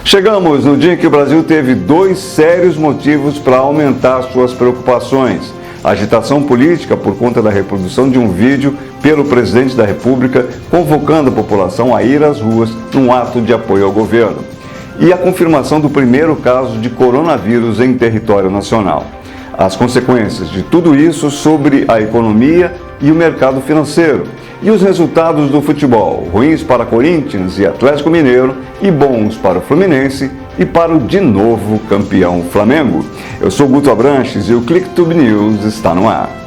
Chegamos no dia em que o Brasil teve dois sérios motivos para aumentar suas preocupações. A agitação política por conta da reprodução de um vídeo pelo presidente da República convocando a população a ir às ruas num ato de apoio ao governo. E a confirmação do primeiro caso de coronavírus em território nacional. As consequências de tudo isso sobre a economia e o mercado financeiro. E os resultados do futebol, ruins para Corinthians e Atlético Mineiro e bons para o Fluminense e para o de novo campeão Flamengo. Eu sou Guto Abranches e o Clicktube News está no ar.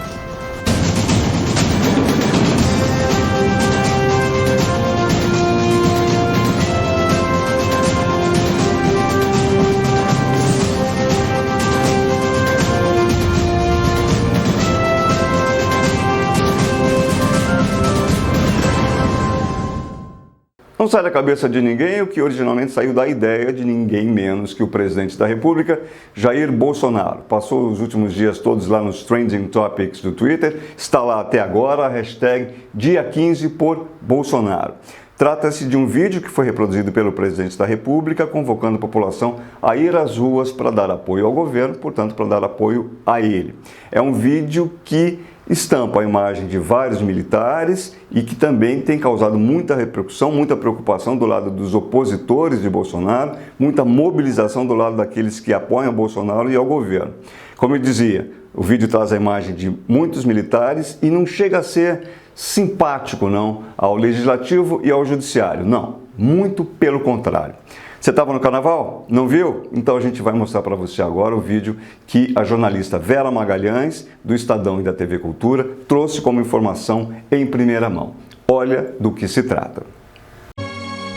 Não sai da cabeça de ninguém o que originalmente saiu da ideia de ninguém menos que o presidente da República, Jair Bolsonaro. Passou os últimos dias todos lá nos Trending Topics do Twitter, está lá até agora a hashtag Dia 15 por Bolsonaro. Trata-se de um vídeo que foi reproduzido pelo presidente da República, convocando a população a ir às ruas para dar apoio ao governo, portanto, para dar apoio a ele. É um vídeo que estampa a imagem de vários militares e que também tem causado muita repercussão, muita preocupação do lado dos opositores de Bolsonaro, muita mobilização do lado daqueles que apoiam Bolsonaro e ao governo. Como eu dizia, o vídeo traz a imagem de muitos militares e não chega a ser simpático, não, ao legislativo e ao judiciário. Não, muito pelo contrário. Você estava no carnaval? Não viu? Então a gente vai mostrar para você agora o vídeo que a jornalista Vera Magalhães, do Estadão e da TV Cultura, trouxe como informação em primeira mão. Olha do que se trata.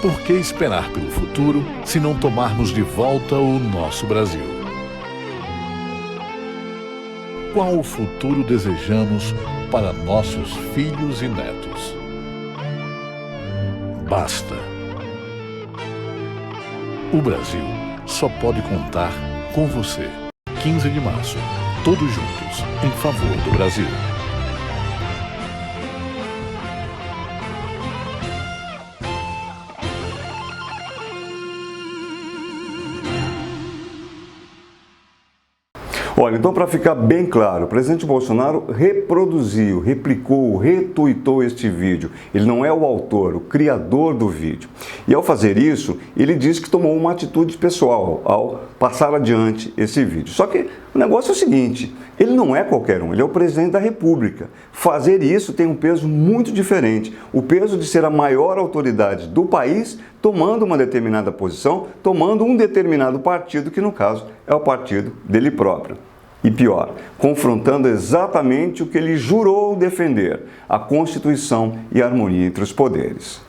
Por que esperar pelo futuro se não tomarmos de volta o nosso Brasil? Qual o futuro desejamos para nossos filhos e netos? Basta! O Brasil só pode contar com você. 15 de março, todos juntos, em favor do Brasil. Olha, então para ficar bem claro, o presidente Bolsonaro reproduziu, replicou, retuitou este vídeo. Ele não é o autor, o criador do vídeo. E ao fazer isso, ele disse que tomou uma atitude pessoal ao passar adiante esse vídeo. Só que o negócio é o seguinte, ele não é qualquer um, ele é o presidente da República. Fazer isso tem um peso muito diferente. O peso de ser a maior autoridade do país tomando uma determinada posição, tomando um determinado partido, que no caso é o partido dele próprio. E pior, confrontando exatamente o que ele jurou defender, a Constituição e a harmonia entre os poderes.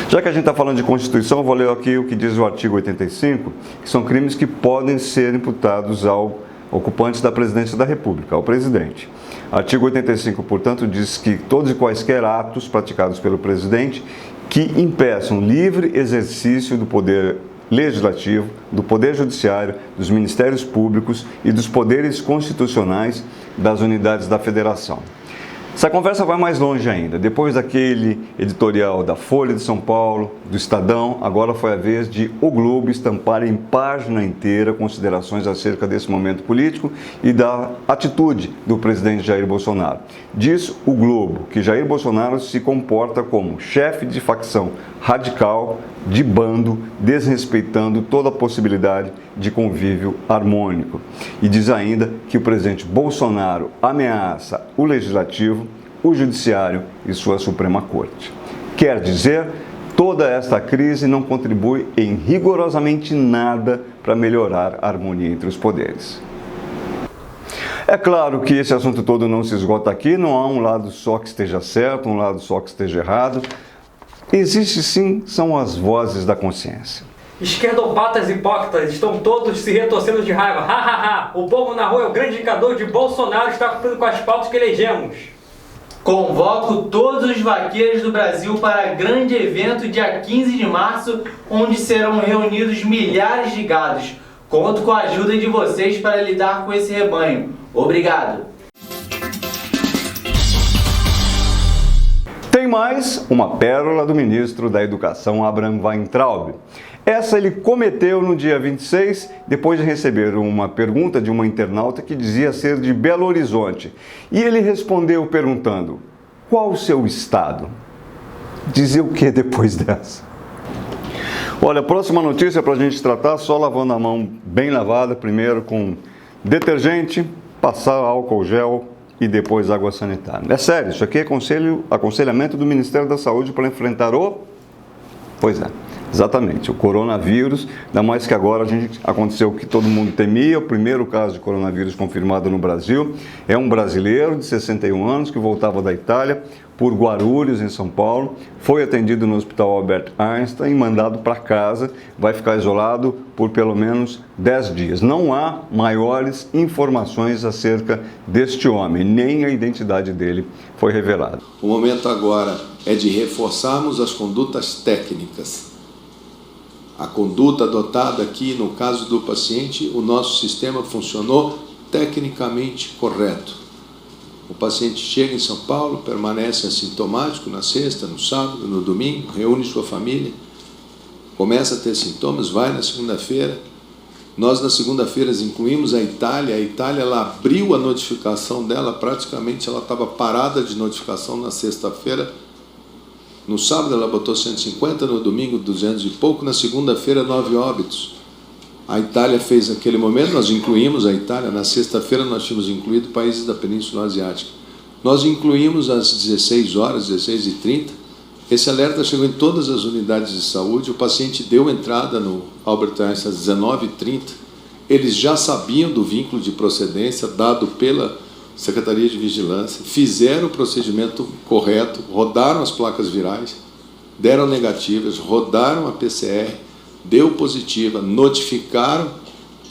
Já que a gente está falando de Constituição, eu vou ler aqui o que diz o artigo 85, que são crimes que podem ser imputados ao ocupante da presidência da República, ao presidente. Artigo 85, portanto, diz que todos e quaisquer atos praticados pelo presidente que impeçam livre exercício do poder legislativo, do poder judiciário, dos ministérios públicos e dos poderes constitucionais das unidades da federação. Essa conversa vai mais longe ainda. Depois daquele editorial da Folha de São Paulo, do Estadão, agora foi a vez de O Globo estampar em página inteira considerações acerca desse momento político e da atitude do presidente Jair Bolsonaro. Diz o Globo que Jair Bolsonaro se comporta como chefe de facção radical, de bando, desrespeitando toda a possibilidade de convívio harmônico. E diz ainda que o presidente Bolsonaro ameaça o Legislativo, o Judiciário e sua Suprema Corte. Quer dizer, toda esta crise não contribui em rigorosamente nada para melhorar a harmonia entre os poderes. É claro que esse assunto todo não se esgota aqui, não há um lado só que esteja certo, um lado só que esteja errado. Existe sim, são as vozes da consciência. Esquerdopatas hipócritas estão todos se retorcendo de raiva. Ha, ha, ha. O povo na rua é o grande indicador de Bolsonaro estar cumprindo com as pautas que elegemos. Convoco todos os vaqueiros do Brasil para grande evento dia 15 de março, onde serão reunidos milhares de gados. Conto com a ajuda de vocês para lidar com esse rebanho. Obrigado. Tem mais uma pérola do ministro da Educação, Abraham Weintraub. Essa ele cometeu no dia 26, depois de receber uma pergunta de uma internauta que dizia ser de Belo Horizonte. E ele respondeu perguntando: qual o seu estado? Dizer o que depois dessa? Olha, a próxima notícia para a gente tratar, só lavando a mão bem lavada, primeiro com detergente, passar álcool gel e depois água sanitária. É sério, isso aqui é aconselhamento do Ministério da Saúde para enfrentar o... Pois é, exatamente, o coronavírus, ainda mais que agora aconteceu o que todo mundo temia, o primeiro caso de coronavírus confirmado no Brasil, é um brasileiro de 61 anos que voltava da Itália, por Guarulhos, em São Paulo, foi atendido no Hospital Albert Einstein e mandado para casa, vai ficar isolado por pelo menos 10 dias. Não há maiores informações acerca deste homem, nem a identidade dele foi revelada. O momento agora é de reforçarmos as condutas técnicas. A conduta adotada aqui, no caso do paciente, o nosso sistema funcionou tecnicamente correto. O paciente chega em São Paulo, permanece assintomático na sexta, no sábado, no domingo, reúne sua família, começa a ter sintomas, vai na segunda-feira. Nós, na segunda-feira, incluímos a Itália ela abriu a notificação dela, praticamente ela estava parada de notificação na sexta-feira. No sábado ela botou 150, no domingo 200 e pouco, na segunda-feira 9 óbitos. A Itália fez aquele momento, nós incluímos a Itália, na sexta-feira nós tínhamos incluído países da Península Asiática. Nós incluímos às 16 horas, 16h30, esse alerta chegou em todas as unidades de saúde, o paciente deu entrada no Albert Einstein às 19h30, eles já sabiam do vínculo de procedência dado pela Secretaria de Vigilância, fizeram o procedimento correto, rodaram as placas virais, deram negativas, rodaram a PCR, deu positiva, notificaram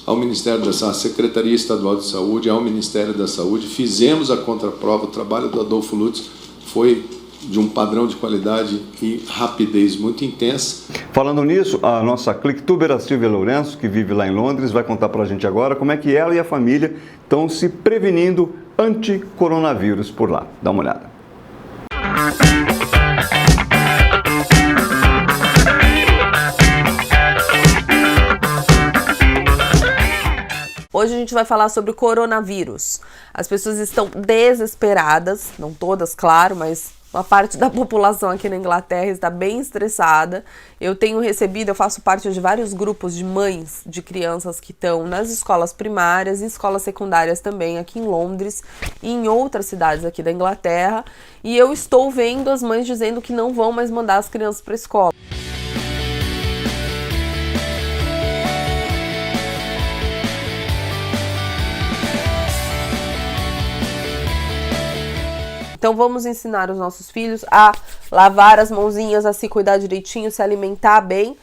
ao Ministério da Saúde, à Secretaria Estadual de Saúde, ao Ministério da Saúde, fizemos a contraprova, o trabalho do Adolfo Lutz foi de um padrão de qualidade e rapidez muito intensa. Falando nisso, a nossa clicktuber, a Silvia Lourenço, que vive lá em Londres, vai contar para a gente agora como é que ela e a família estão se prevenindo anti-coronavírus por lá. Dá uma olhada. Hoje a gente vai falar sobre o coronavírus. As pessoas estão desesperadas, não todas, claro, mas uma parte da população aqui na Inglaterra está bem estressada. Eu faço parte de vários grupos de mães de crianças que estão nas escolas primárias e escolas secundárias também aqui em Londres e em outras cidades aqui da Inglaterra. E eu estou vendo as mães dizendo que não vão mais mandar as crianças para a escola. Então vamos ensinar os nossos filhos a lavar as mãozinhas, a se cuidar direitinho, se alimentar bem,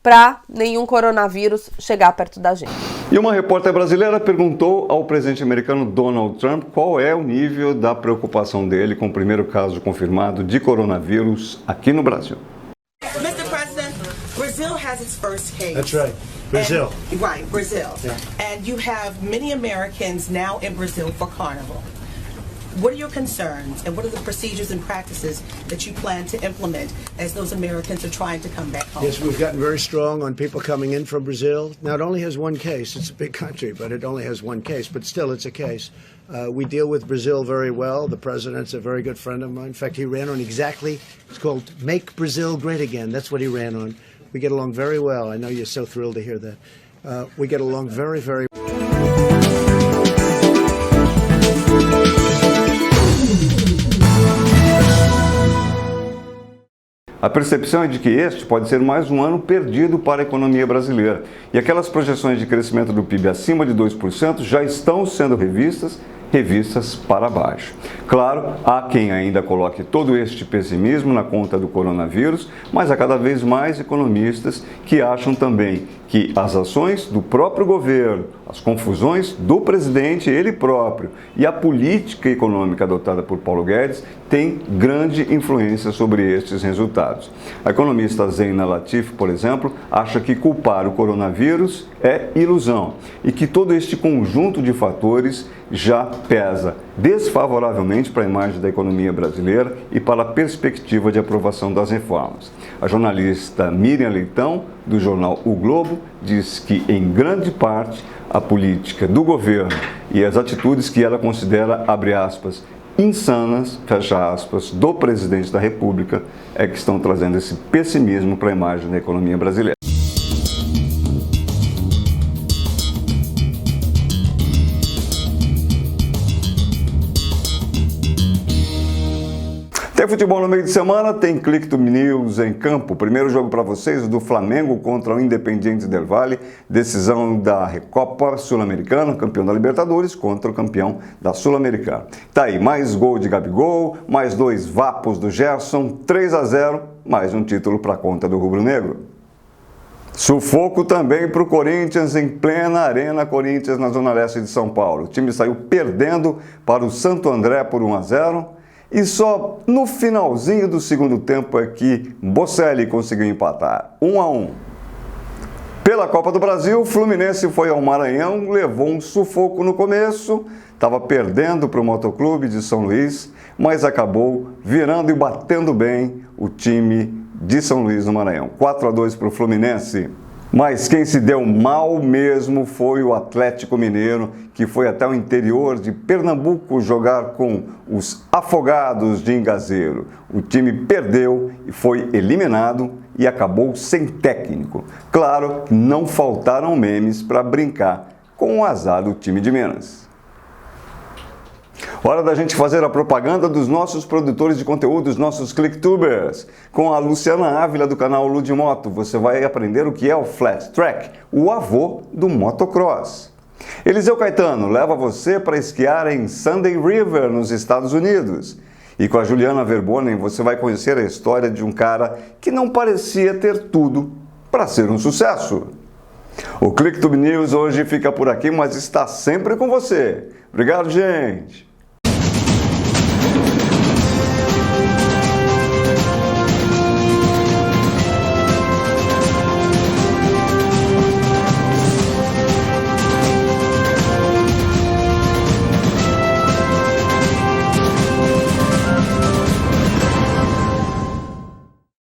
para nenhum coronavírus chegar perto da gente. E uma repórter brasileira perguntou ao presidente americano Donald Trump qual é o nível da preocupação dele com o primeiro caso confirmado de coronavírus aqui no Brasil. Mr. President, Brazil has its first case. That's right. Brazil. Right, Brazil. Yeah. And you have many Americans now in Brazil for Carnival. What are your concerns and what are the procedures and practices that you plan to implement as those Americans are trying to come back home? Yes, we've gotten very strong on people coming in from Brazil. Now, it only has one case. It's a big country, but it only has one case. But still, it's a case. We deal with Brazil very well. The president's a very good friend of mine. In fact, he ran on it's called Make Brazil Great Again. That's what he ran on. We get along very well. I know you're so thrilled to hear that. We get along very, very well. A percepção é de que este pode ser mais um ano perdido para a economia brasileira. E aquelas projeções de crescimento do PIB acima de 2% já estão sendo revistas para baixo. Claro, há quem ainda coloque todo este pessimismo na conta do coronavírus, mas há cada vez mais economistas que acham também que as ações do próprio governo, as confusões do presidente, ele próprio, e a política econômica adotada por Paulo Guedes têm grande influência sobre estes resultados. A economista Zeina Latif, por exemplo, acha que culpar o coronavírus é ilusão e que todo este conjunto de fatores já pesa desfavoravelmente para a imagem da economia brasileira e para a perspectiva de aprovação das reformas. A jornalista Miriam Leitão, do jornal O Globo, diz que, em grande parte, a política do governo e as atitudes que ela considera, abre aspas, insanas, fecha aspas, do presidente da República, é que estão trazendo esse pessimismo para a imagem da economia brasileira. Tem futebol no meio de semana, tem Click to News em campo. Primeiro jogo para vocês do Flamengo contra o Independiente del Valle, decisão da Recopa Sul-Americana, campeão da Libertadores contra o campeão da Sul-Americana. Tá aí, mais gol de Gabigol, mais 2 vapos do Gerson, 3-0, mais um título para a conta do rubro-negro. Sufoco também para o Corinthians em plena Arena Corinthians na Zona Leste de São Paulo. O time saiu perdendo para o Santo André por 1-0. E só no finalzinho do segundo tempo é que Bocelli conseguiu empatar, 1-1. Pela Copa do Brasil, o Fluminense foi ao Maranhão, levou um sufoco no começo, estava perdendo para o Motoclube de São Luís, mas acabou virando e batendo bem o time de São Luís no Maranhão. 4-2 para o Fluminense. Mas quem se deu mal mesmo foi o Atlético Mineiro, que foi até o interior de Pernambuco jogar com os Afogados de Ingazeiro. O time perdeu e foi eliminado e acabou sem técnico. Claro, não faltaram memes para brincar com o azar do time de Minas. Hora da gente fazer a propaganda dos nossos produtores de conteúdo, os nossos Clicktubers. Com a Luciana Ávila do canal Ludimoto, você vai aprender o que é o Flat Track, o avô do motocross. Eliseu Caetano leva você para esquiar em Sunday River, nos Estados Unidos. E com a Juliana Verbonen você vai conhecer a história de um cara que não parecia ter tudo para ser um sucesso. O Click to News hoje fica por aqui, mas está sempre com você. Obrigado, gente!